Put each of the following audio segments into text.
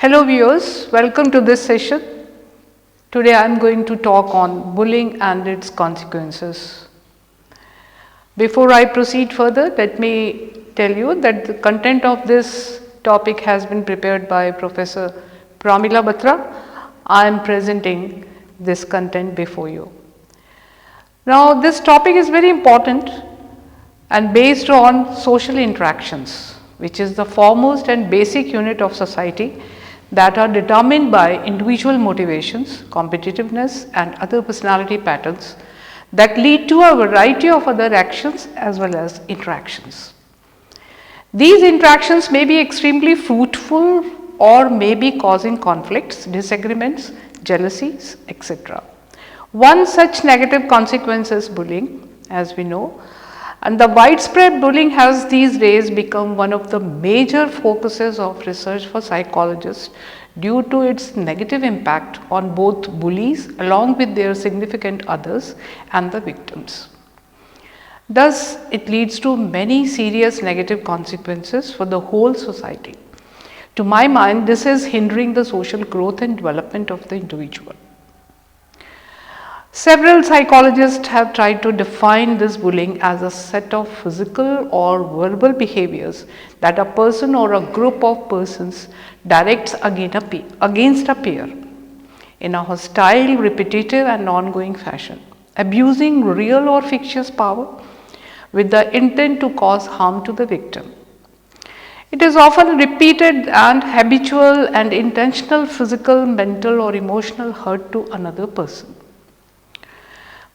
Hello viewers, welcome to this session. Today I am going to talk on bullying and its consequences. Before I proceed further, let me tell you that the content of this topic has been prepared by Professor Pramila Batra. I am presenting this content before you. Now this topic is very important and based on social interactions, which is the foremost and basic unit of society that are determined by individual motivations, competitiveness and other personality patterns that lead to a variety of other actions as well as interactions. These interactions may be extremely fruitful or may be causing conflicts, disagreements, jealousies, etc. One such negative consequence is bullying, as we know, and the widespread bullying has these days become one of the major focuses of research for psychologists due to its negative impact on both bullies along with their significant others and the victims. Thus, it leads to many serious negative consequences for the whole society. To my mind, this is hindering the social growth and development of the individual. Several psychologists have tried to define this bullying as a set of physical or verbal behaviors that a person or a group of persons directs against a peer in a hostile, repetitive and ongoing fashion, abusing real or fictitious power with the intent to cause harm to the victim. It is often repeated and habitual and intentional physical, mental or emotional hurt to another person.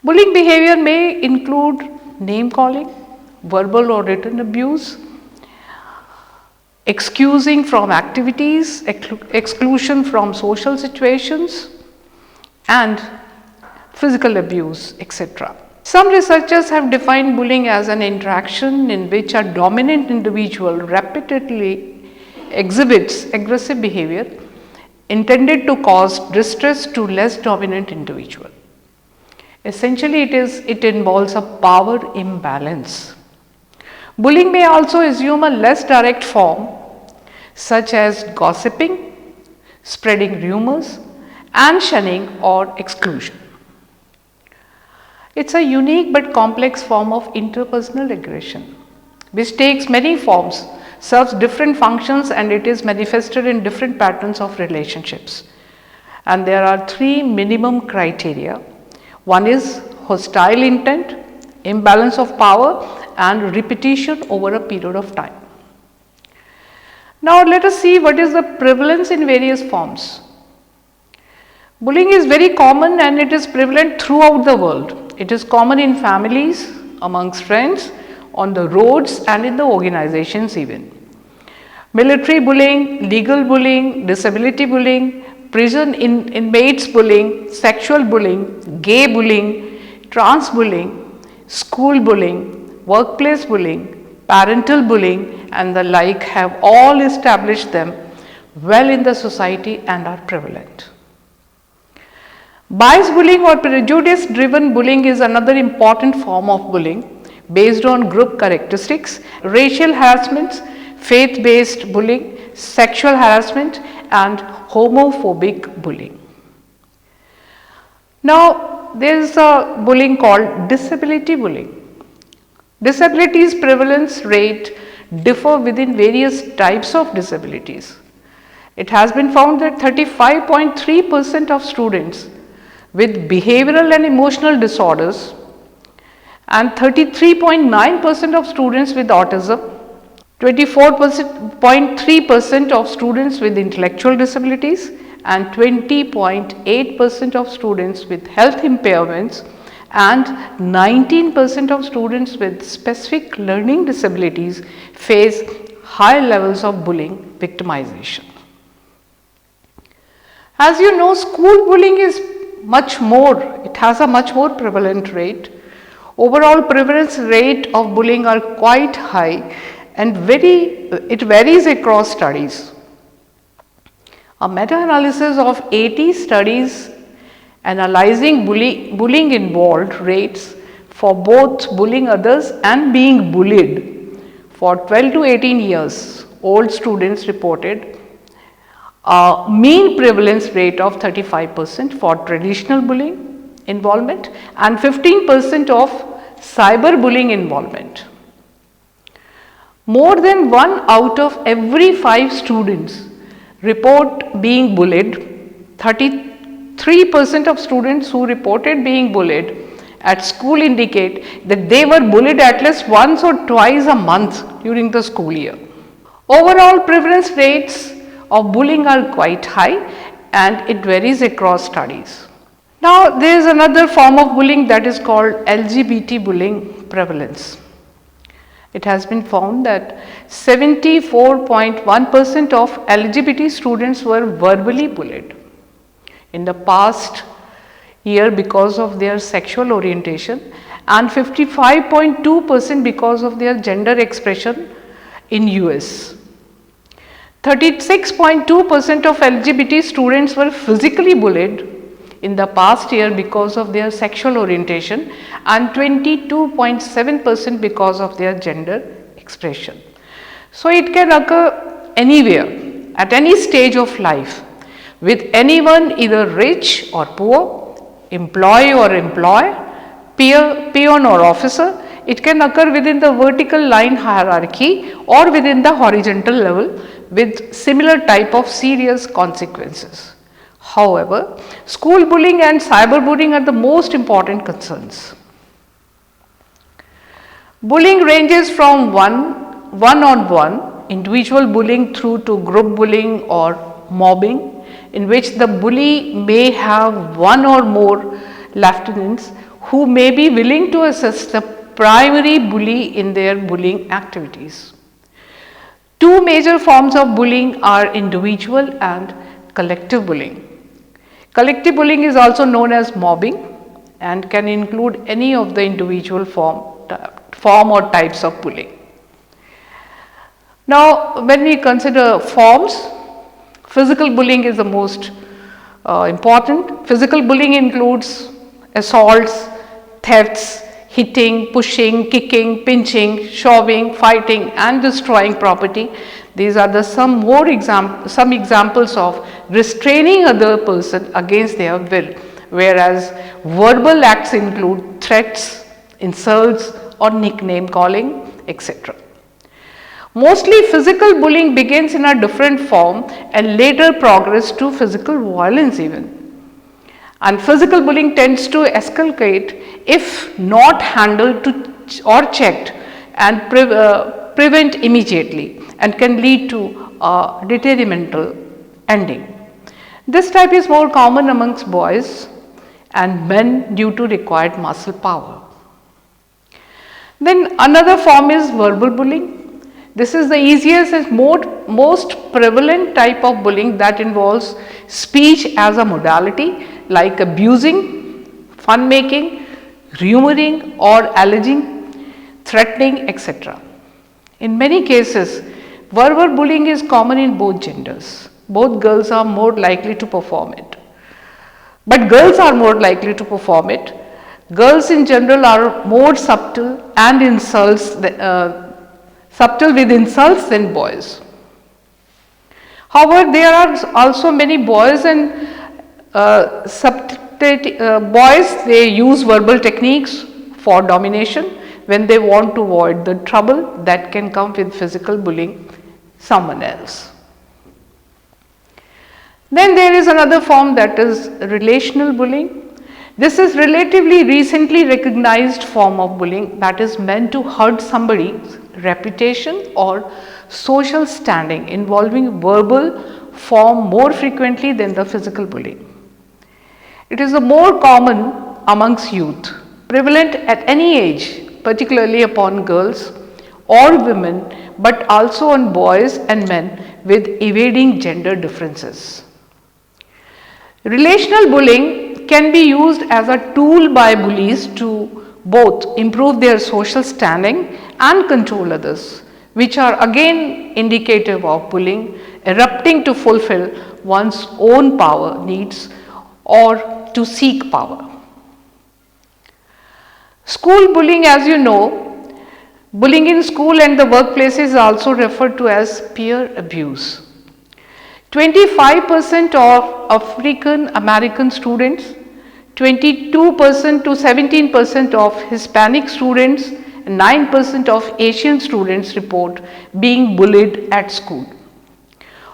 Bullying behavior may include name calling, verbal or written abuse, excusing from activities, exclusion from social situations, and physical abuse, etc. Some researchers have defined bullying as an interaction in which a dominant individual repeatedly exhibits aggressive behavior intended to cause distress to less dominant individual. Essentially, it involves a power imbalance. Bullying may also assume a less direct form, such as gossiping, spreading rumors, and shunning or exclusion. It's a unique but complex form of interpersonal aggression, which takes many forms, serves different functions, and it is manifested in different patterns of relationships. And there are three minimum criteria. One is hostile intent, imbalance of power and repetition over a period of time. Now let us see what is the prevalence in various forms. Bullying is very common and it is prevalent throughout the world. It is common in families, amongst friends, on the roads and in the organizations even. Military bullying, legal bullying, disability bullying, prison inmates bullying, sexual bullying, gay bullying, trans bullying, school bullying, workplace bullying, parental bullying and the like have all established them well in the society and are prevalent. Bias bullying or prejudice driven bullying is another important form of bullying based on group characteristics, racial harassments, faith-based bullying, sexual harassment and homophobic bullying. Now there is a bullying called disability bullying. Disabilities prevalence rate differ within various types of disabilities. It has been found that 35.3% of students with behavioral and emotional disorders and 33.9% of students with autism, 24.3% of students with intellectual disabilities and 20.8% of students with health impairments and 19% of students with specific learning disabilities face high levels of bullying victimization. As you know, school bullying is it has a much more prevalent rate. Overall prevalence rate of bullying are quite high and it varies across studies. A meta-analysis of 80 studies analyzing bullying involved rates for both bullying others and being bullied for 12 to 18 years old students reported a mean prevalence rate of 35% for traditional bullying involvement and 15% of cyberbullying involvement. More than 1 out of every 5 students report being bullied. 33% of students who reported being bullied at school indicate that they were bullied at least once or twice a month during the school year. Overall prevalence rates of bullying are quite high and it varies across studies. Now there is another form of bullying that is called LGBT bullying prevalence. It has been found that 74.1% of LGBT students were verbally bullied in the past year because of their sexual orientation and 55.2% because of their gender expression in US. 36.2% of LGBT students were physically bullied in the past year because of their sexual orientation and 22.7% because of their gender expression. So it can occur anywhere, at any stage of life, with anyone either rich or poor, employee or employer, peon or officer. It can occur within the vertical line hierarchy or within the horizontal level with similar type of serious consequences. However, school bullying and cyberbullying are the most important concerns. Bullying ranges from one-on-one individual bullying through to group bullying or mobbing, in which the bully may have one or more lieutenants who may be willing to assist the primary bully in their bullying activities. Two major forms of bullying are individual and collective bullying. Collective bullying is also known as mobbing and can include any of the individual form or types of bullying. Now, when we consider forms, physical bullying is the most important. Physical bullying includes assaults, thefts, hitting, pushing, kicking, pinching, shoving, fighting and destroying property. These are some examples of restraining other person against their will, whereas verbal acts include threats, insults or nickname calling, etc. Mostly physical bullying begins in a different form and later progress to physical violence even. And physical bullying tends to escalate if not handled or checked and prevent immediately and can lead to a detrimental ending. This type is more common amongst boys and men due to required muscle power. Then another form is verbal bullying. This is the easiest and most prevalent type of bullying that involves speech as a modality, like abusing, fun making, humoring or alleging, threatening, etc. In many cases, verbal bullying is common in both genders. Both girls are more likely to perform it. But girls are more likely to perform it. Girls in general are more subtle with insults than boys. However, there are also many boys and boys, they use verbal techniques for domination when they want to avoid the trouble that can come with physical bullying someone else. Then there is another form, that is relational bullying. This is relatively recently recognized form of bullying that is meant to hurt somebody's reputation or social standing, involving verbal form more frequently than the physical bullying. It is the more common amongst youth, prevalent at any age, particularly upon girls or women, but also on boys and men with evading gender differences. Relational bullying can be used as a tool by bullies to both improve their social standing and control others, which are again indicative of bullying erupting to fulfill one's own power needs or to seek power. School bullying, as you know, bullying in school and the workplace is also referred to as peer abuse. 25% of African American students, 22% to 17% of Hispanic students, and 9% of Asian students report being bullied at school.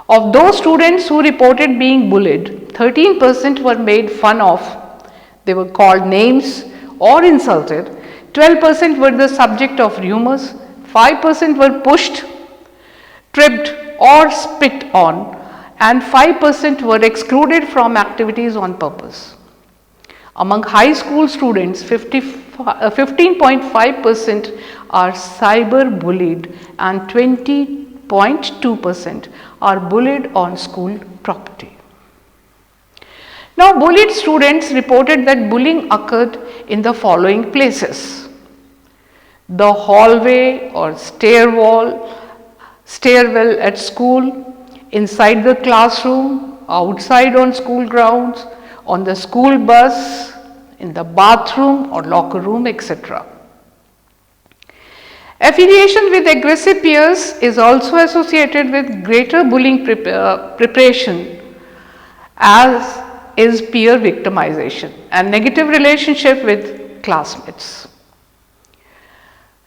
Of those students who reported being bullied, 13% were made fun of, they were called names or insulted, 12% were the subject of rumors, 5% were pushed, tripped or spit on, and 5% were excluded from activities on purpose. Among high school students, 15.5% are cyber bullied and 20.2% are bullied on school property. Now, bullied students reported that bullying occurred in the following places: the hallway or stairwell at school, inside the classroom, outside on school grounds, on the school bus, in the bathroom or locker room, etc. Affiliation with aggressive peers is also associated with greater bullying preparation, as is peer victimization and negative relationship with classmates.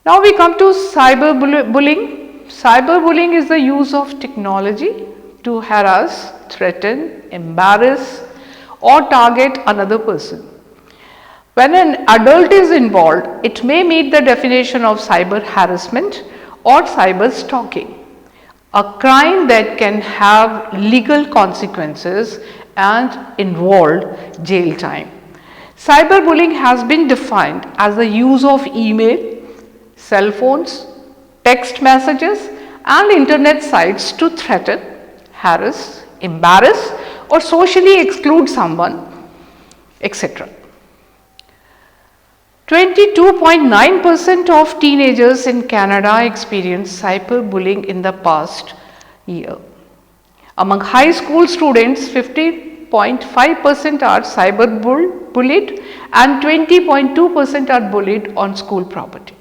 Now we come to cyberbullying. Cyberbullying is the use of technology to harass, threaten, embarrass or target another person. When an adult is involved, it may meet the definition of cyber harassment or cyber stalking, a crime that can have legal consequences and involve jail time. Cyberbullying has been defined as the use of email, cell phones, text messages and internet sites to threaten, harass, embarrass or socially exclude someone, etc. 22.9% of teenagers in Canada experienced cyberbullying in the past year. Among high school students, 50.5% are cyberbullied and 20.2% are bullied on school property.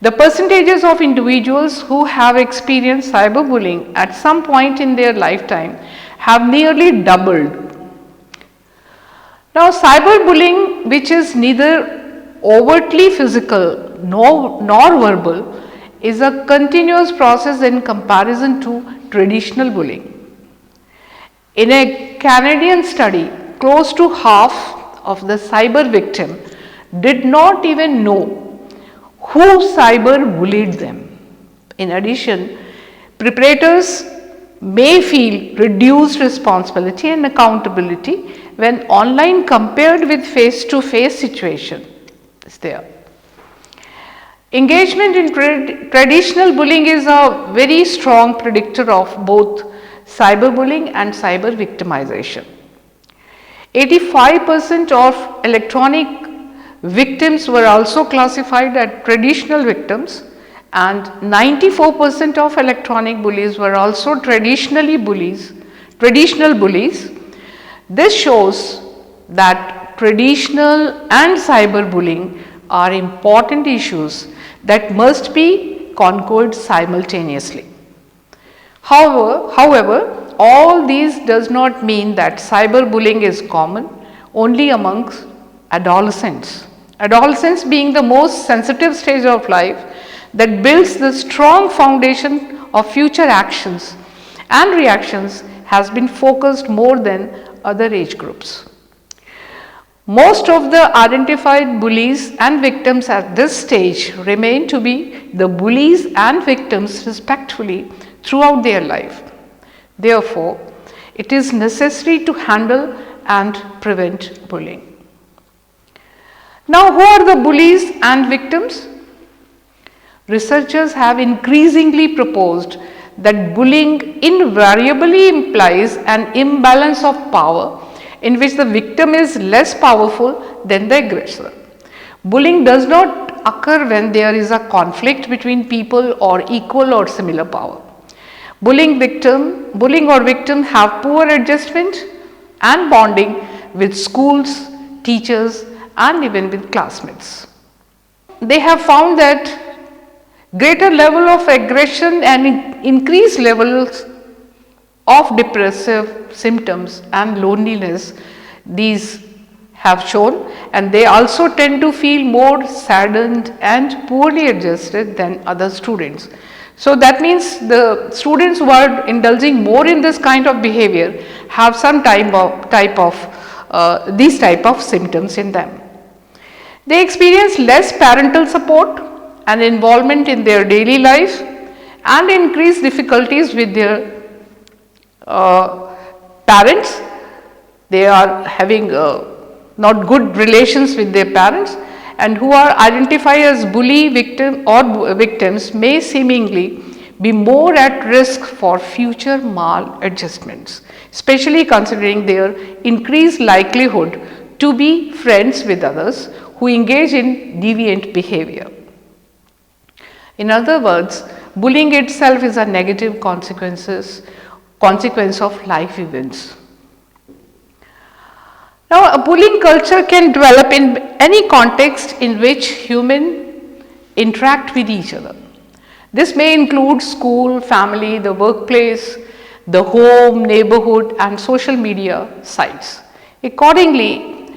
The percentages of individuals who have experienced cyberbullying at some point in their lifetime have nearly doubled. Now, cyberbullying, which is neither overtly physical nor verbal, is a continuous process in comparison to traditional bullying. In a Canadian study, close to half of the cyber victims did not even know who cyber bullied them. In addition, perpetrators may feel reduced responsibility and accountability when online compared with face-to-face situation is there. Engagement in traditional bullying is a very strong predictor of both cyberbullying and cyber victimization. 85% of electronic victims were also classified as traditional victims, and 94% of electronic bullies were also traditional bullies. This shows that traditional and cyberbullying are important issues that must be conquered simultaneously. However, all these does not mean that cyberbullying is common only amongst adolescents. Adolescence being the most sensitive stage of life that builds the strong foundation of future actions and reactions has been focused more than other age groups. Most of the identified bullies and victims at this stage remain to be the bullies and victims respectively throughout their life. Therefore, it is necessary to handle and prevent bullying. Now, who are the bullies and victims? Researchers have increasingly proposed that bullying invariably implies an imbalance of power in which the victim is less powerful than the aggressor. Bullying does not occur when there is a conflict between people or equal or similar power. Bullying or victim have poor adjustment and bonding with schools, teachers and even with classmates. They have found that greater level of aggression and increased levels of depressive symptoms and loneliness, these have shown, and they also tend to feel more saddened and poorly adjusted than other students. So that means the students who are indulging more in this kind of behavior have some these type of symptoms in them. They experience less parental support and involvement in their daily life and increased difficulties with their parents. They are having not good relations with their parents, and who are identified as bully victim or victims may seemingly be more at risk for future maladjustments, especially considering their increased likelihood to be friends with others who engage in deviant behavior. In other words, bullying itself is a negative consequence of life events. Now, a bullying culture can develop in any context in which humans interact with each other. This may include school, family, the workplace, the home, neighborhood, and social media sites. Accordingly,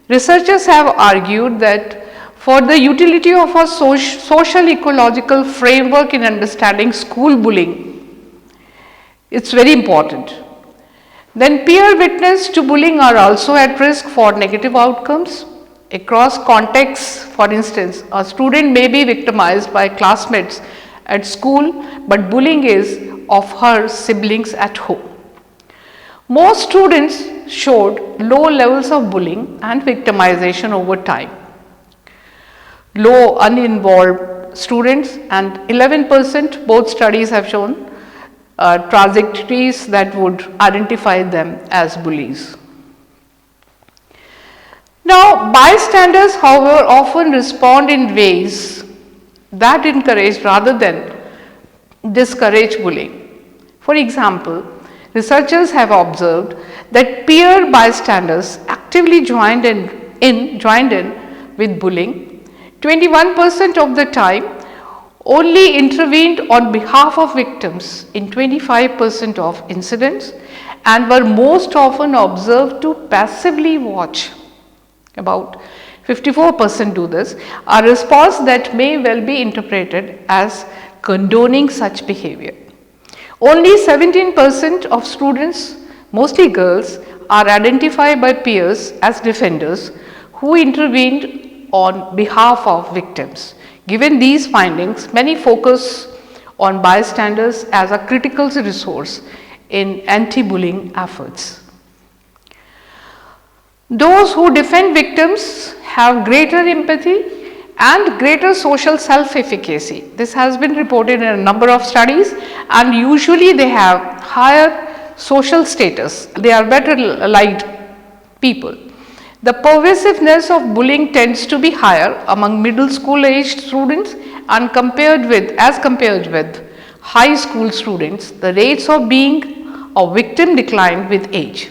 researchers have argued that for the utility of a social ecological framework in understanding school bullying, it's very important. Then peer witness to bullying are also at risk for negative outcomes. Across contexts, for instance, a student may be victimized by classmates at school, but bullying is of her siblings at home. Most students showed low levels of bullying and victimization over time. Low uninvolved students and 11%, both studies have shown, trajectories that would identify them as bullies. Now, bystanders, however, often respond in ways that encourage rather than discourage bullying. For example, researchers have observed that peer bystanders actively joined in with bullying 21% of the time, only intervened on behalf of victims in 25% of incidents, and were most often observed to passively watch. About 54% do this, a response that may well be interpreted as condoning such behavior. Only 17% of students, mostly girls, are identified by peers as defenders who intervened on behalf of victims. Given these findings, many focus on bystanders as a critical resource in anti-bullying efforts. Those who defend victims have greater empathy and greater social self-efficacy. This has been reported in a number of studies, and usually they have higher social status. They are better liked people. The pervasiveness of bullying tends to be higher among middle school aged students and compared with high school students. The rates of being a victim decline with age.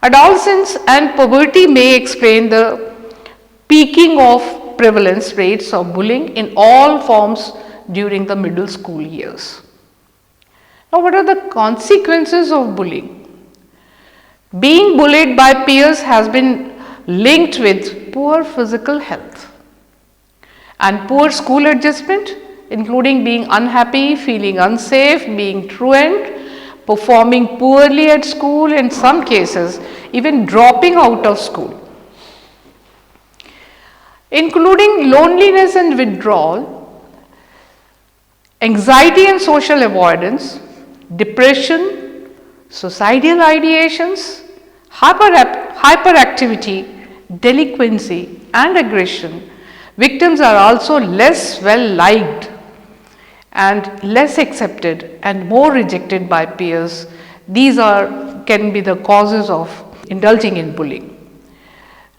Adolescence and puberty may explain the peaking of prevalence rates of bullying in all forms during the middle school years. Now, what are the consequences of bullying? Being bullied by peers has been linked with poor physical health and poor school adjustment, including being unhappy, feeling unsafe, being truant, performing poorly at school, in some cases even dropping out of school, including loneliness and withdrawal, anxiety and social avoidance, depression, suicidal ideations, hyperactivity, delinquency and aggression. Victims are also less well liked and less accepted and more rejected by peers. These can be the causes of indulging in bullying.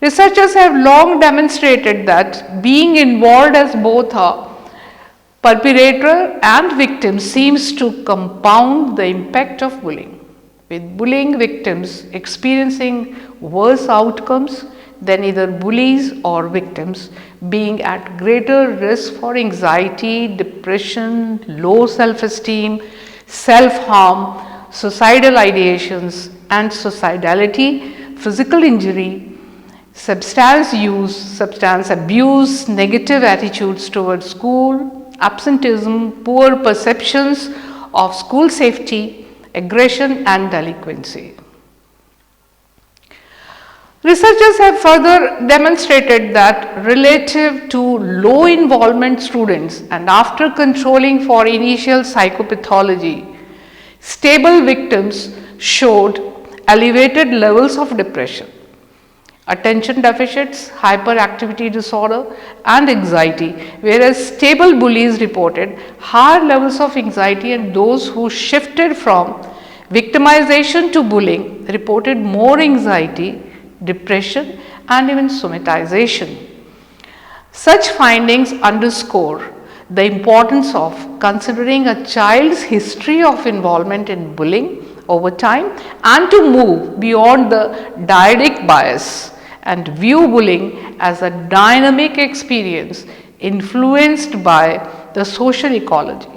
Researchers have long demonstrated that being involved as both a perpetrator and victim seems to compound the impact of bullying, with bullying victims experiencing worse outcomes than either bullies or victims, being at greater risk for anxiety, depression, low self-esteem, self-harm, suicidal ideations and suicidality, physical injury, substance use, substance abuse, negative attitudes towards school, absenteeism, poor perceptions of school safety, aggression and delinquency. Researchers have further demonstrated that relative to low involvement students and after controlling for initial psychopathology, stable victims showed elevated levels of depression, attention deficits, hyperactivity disorder and anxiety, whereas stable bullies reported higher levels of anxiety, and those who shifted from victimization to bullying reported more anxiety, depression and even somatization. Such findings underscore the importance of considering a child's history of involvement in bullying over time and to move beyond the dyadic bias and view bullying as a dynamic experience influenced by the social ecology.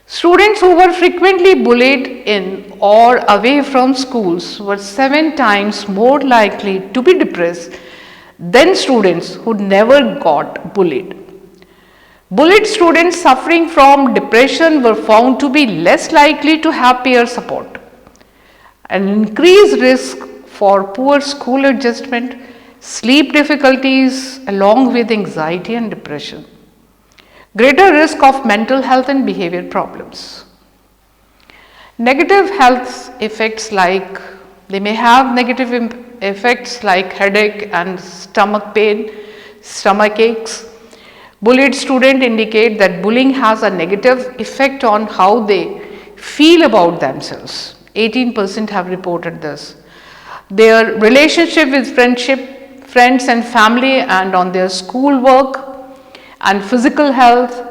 Students who were frequently bullied in or away from schools were 7 times more likely to be depressed than students who never got bullied. Bullied students suffering from depression were found to be less likely to have peer support. An increased risk for poor school adjustment, sleep difficulties along with anxiety and depression. Greater risk of mental health and behavior problems. Negative health effects like, they may have negative effects like headache and stomach pain, stomach aches. Bullied students indicate that bullying has a negative effect on how they feel about themselves. 18% have reported this. Their relationship with friends and family and on their school work and physical health,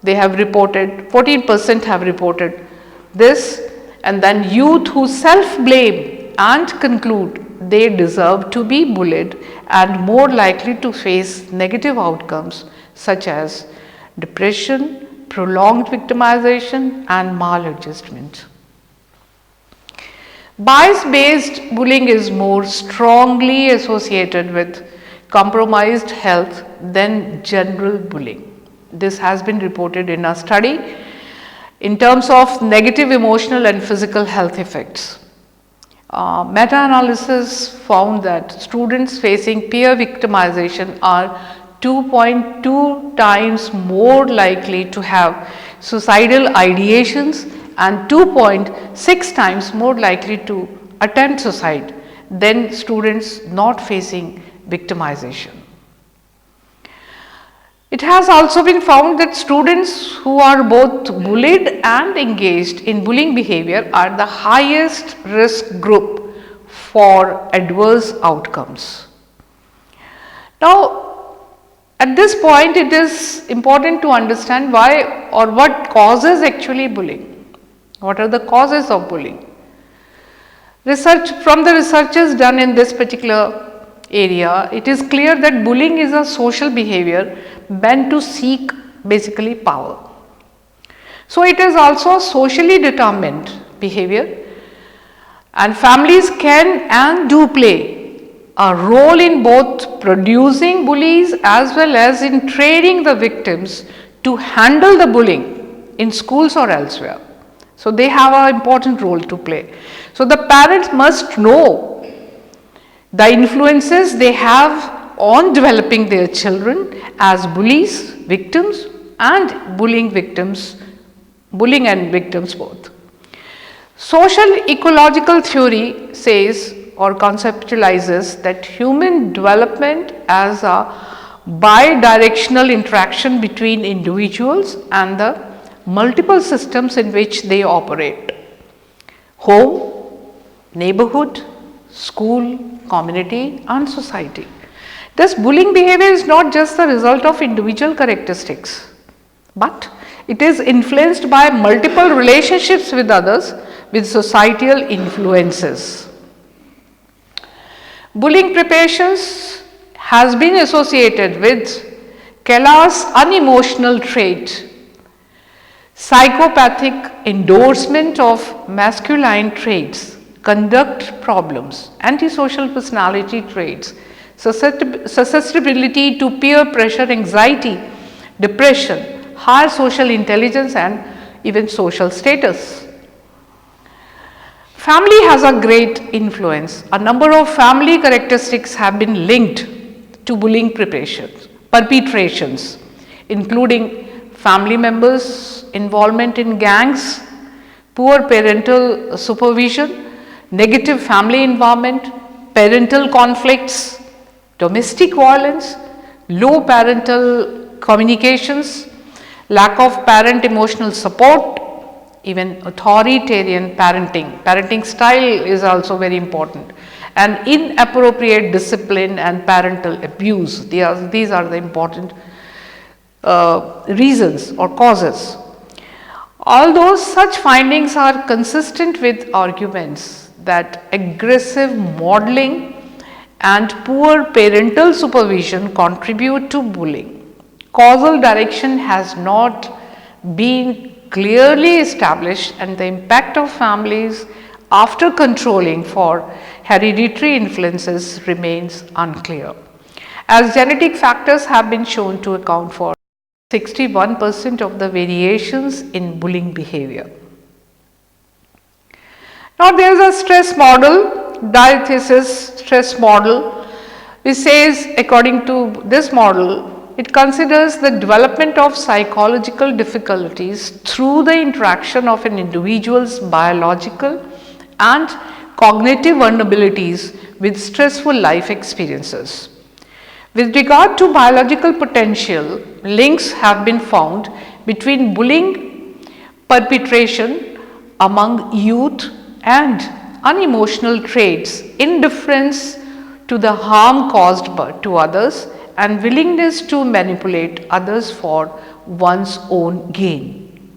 they have reported, 14% have reported this, and then youth who self-blame and conclude they deserve to be bullied and more likely to face negative outcomes such as depression, prolonged victimization and maladjustment. Bias-based bullying is more strongly associated with compromised health than general bullying. This has been reported in a study in terms of negative emotional and physical health effects. Meta-analysis found that students facing peer victimization are 2.2 times more likely to have suicidal ideations and 2.6 times more likely to attempt suicide than students not facing victimization. It has also been found that students who are both bullied and engaged in bullying behavior are the highest risk group for adverse outcomes. Now, at this point, it is important to understand why or what causes actually bullying. What are the causes of bullying? Research from the researchers done in this particular area, it is clear that bullying is a social behavior meant to seek basically power. So, it is also socially determined behavior, and families can and do play a role in both producing bullies as well as in training the victims to handle the bullying in schools or elsewhere. So, they have an important role to play. So, the parents must know the influences they have on developing their children as bullies, victims and bullying and victims both. Social ecological theory says or conceptualizes that human development as a bidirectional interaction between individuals and the multiple systems in which they operate: home, neighborhood, school, community and society. Thus, bullying behavior is not just the result of individual characteristics, but it is influenced by multiple relationships with others with societal influences. Bullying preparations has been associated with Keller's unemotional trait psychopathic endorsement of masculine traits, conduct problems, antisocial personality traits, susceptibility to peer pressure, anxiety, depression, higher social intelligence and even social status. Family has a great influence. A number of family characteristics have been linked to bullying perpetrations, including family members' involvement in gangs, poor parental supervision, negative family environment, parental conflicts, domestic violence, low parental communications, lack of parent emotional support, even authoritarian parenting style is also very important, and inappropriate discipline and parental abuse. These are the important reasons or causes. Although such findings are consistent with arguments that aggressive modeling and poor parental supervision contribute to bullying, causal direction has not been clearly established, and the impact of families after controlling for hereditary influences remains unclear, as genetic factors have been shown to account for 61% of the variations in bullying behavior. Now, there is a stress model, diathesis stress model, which says, according to this model, it considers the development of psychological difficulties through the interaction of an individual's biological and cognitive vulnerabilities with stressful life experiences. With regard to biological potential, links have been found between bullying perpetration among youth and unemotional traits, indifference to the harm caused to others, and willingness to manipulate others for one's own gain.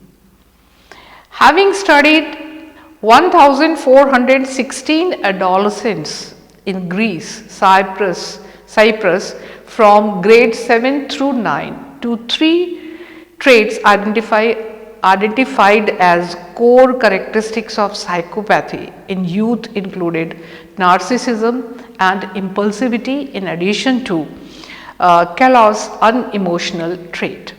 Having studied 1,416 adolescents in Greece, Cyprus from grade 7 through 9 to 3 traits identified as core characteristics of psychopathy in youth included narcissism and impulsivity, in addition to Callous' unemotional trait.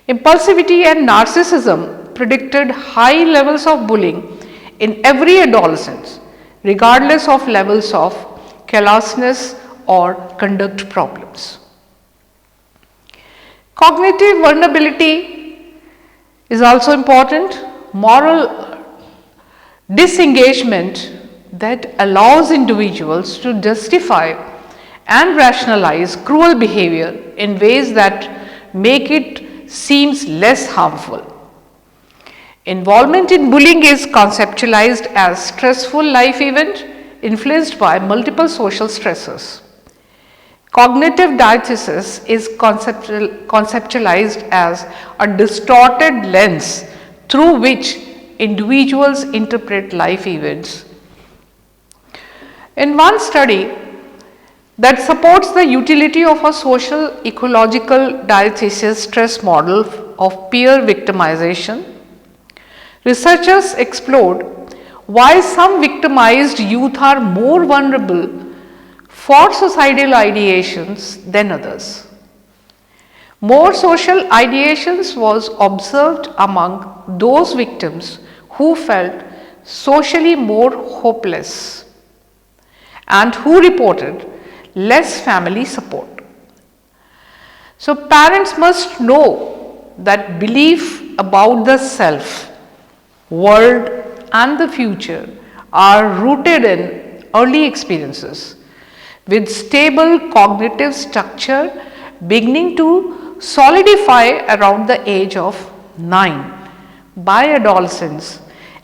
Impulsivity and narcissism predicted high levels of bullying in every adolescent, regardless of levels of callousness or conduct problems. Cognitive vulnerability is also important. Moral disengagement that allows individuals to justify and rationalize cruel behavior in ways that make it seems less harmful. Involvement in bullying is conceptualized as stressful life event influenced by multiple social stressors. Cognitive diathesis is conceptualized as a distorted lens through which individuals interpret life events. In one study that supports the utility of a social ecological diathesis stress model of peer victimization, researchers explored why some victimized youth are more vulnerable for suicidal ideations than others. More social ideations was observed among those victims who felt socially more hopeless and who reported less family support. So, parents must know that belief about the self, world and the future are rooted in early experiences with stable cognitive structure beginning to solidify around the age of 9. By adolescence,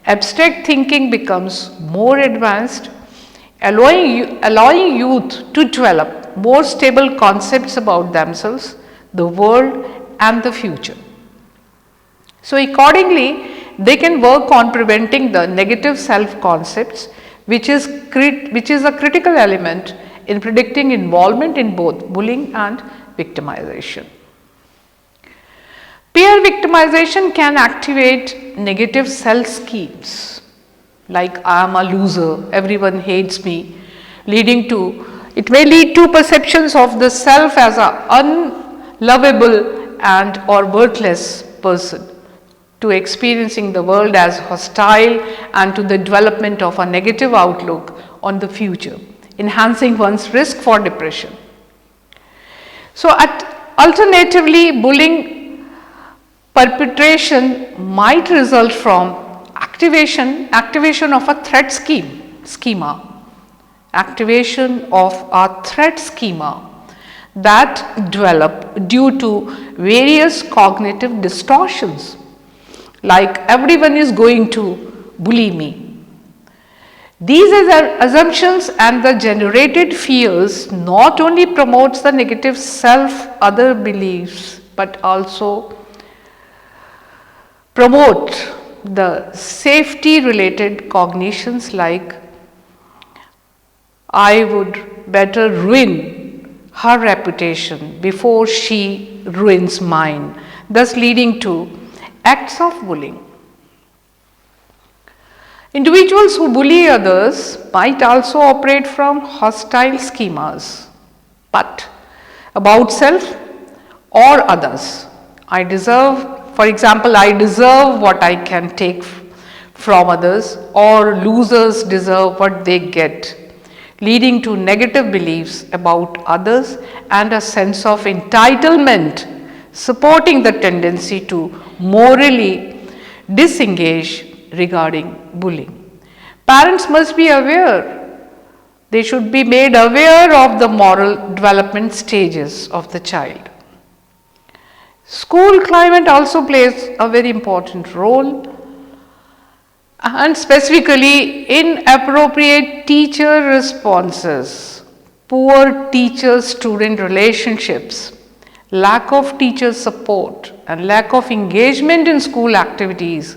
abstract thinking becomes more advanced, allowing youth to develop more stable concepts about themselves, the world and the future. So, accordingly, they can work on preventing the negative self concepts, which is a critical element in predicting involvement in both bullying and victimization. Peer victimization can activate negative self-schemes like I am a loser, everyone hates me, it may lead to perceptions of the self as an unlovable and or worthless person, to experiencing the world as hostile and to the development of a negative outlook on the future, enhancing one's risk for depression. So, alternatively, bullying perpetration might result from activation of a threat schema that develop due to various cognitive distortions, like everyone is going to bully me. These assumptions and the generated fears not only promotes the negative other beliefs, but also promote the safety related cognitions like I would better ruin her reputation before she ruins mine, thus leading to acts of bullying. Individuals who bully others might also operate from hostile schemas, but about self or others. For example, I deserve what I can take from others, or losers deserve what they get, leading to negative beliefs about others and a sense of entitlement, supporting the tendency to morally disengage regarding bullying. Parents must be aware, they should be made aware of the moral development stages of the child. School climate also plays a very important role, and specifically inappropriate teacher responses, poor teacher-student relationships, lack of teacher support and lack of engagement in school activities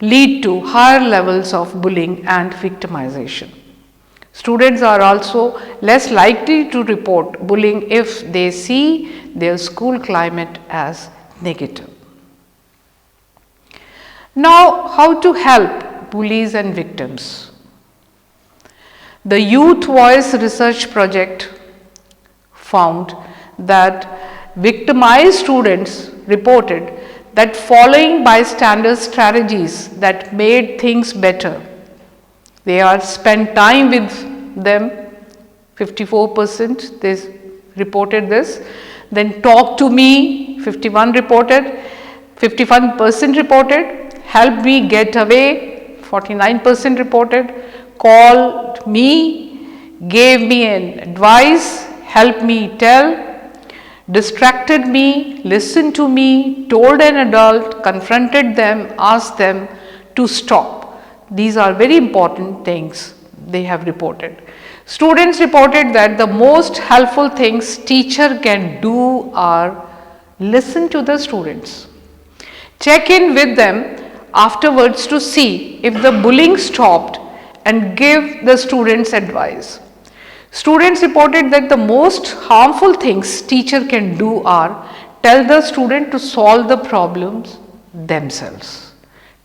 lead to higher levels of bullying and victimization. Students are also less likely to report bullying if they see their school climate as negative. Now, how to help bullies and victims? The Youth Voice Research Project found that victimized students reported that following bystander strategies that made things better. They are spent time with them, 54% they reported this. Then talk to me, 51% reported. Help me get away, 49% reported. Called me, gave me an advice, helped me tell, distracted me, listened to me, told an adult, confronted them, asked them to stop. These are very important things they have reported. Students reported that the most helpful things teacher can do are listen to the students, check in with them afterwards to see if the bullying stopped and give the students advice. Students reported that the most harmful things teacher can do are tell the student to solve the problems themselves.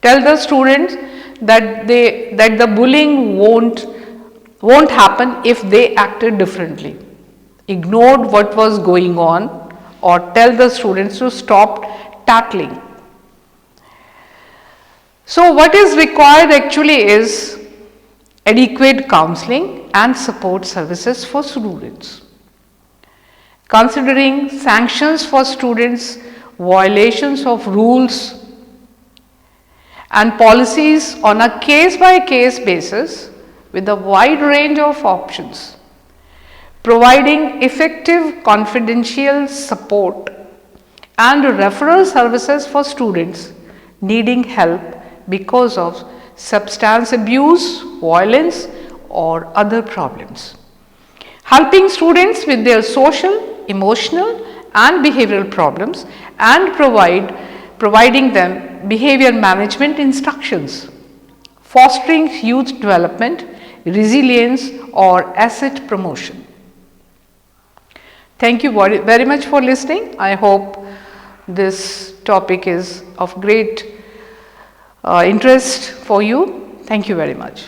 Tell the students that the bullying won't happen if they acted differently, ignored what was going on, or tell the students to stop tackling. So what is required actually is adequate counseling and support services for students. Considering sanctions for students, violations of rules and policies on a case-by-case basis with a wide range of options, providing effective confidential support and referral services for students needing help because of substance abuse, violence or other problems. Helping students with their social, emotional and behavioral problems and providing them behavior management instructions, fostering youth development, resilience or asset promotion. Thank you very much for listening. I hope this topic is of great interest for you. Thank you very much.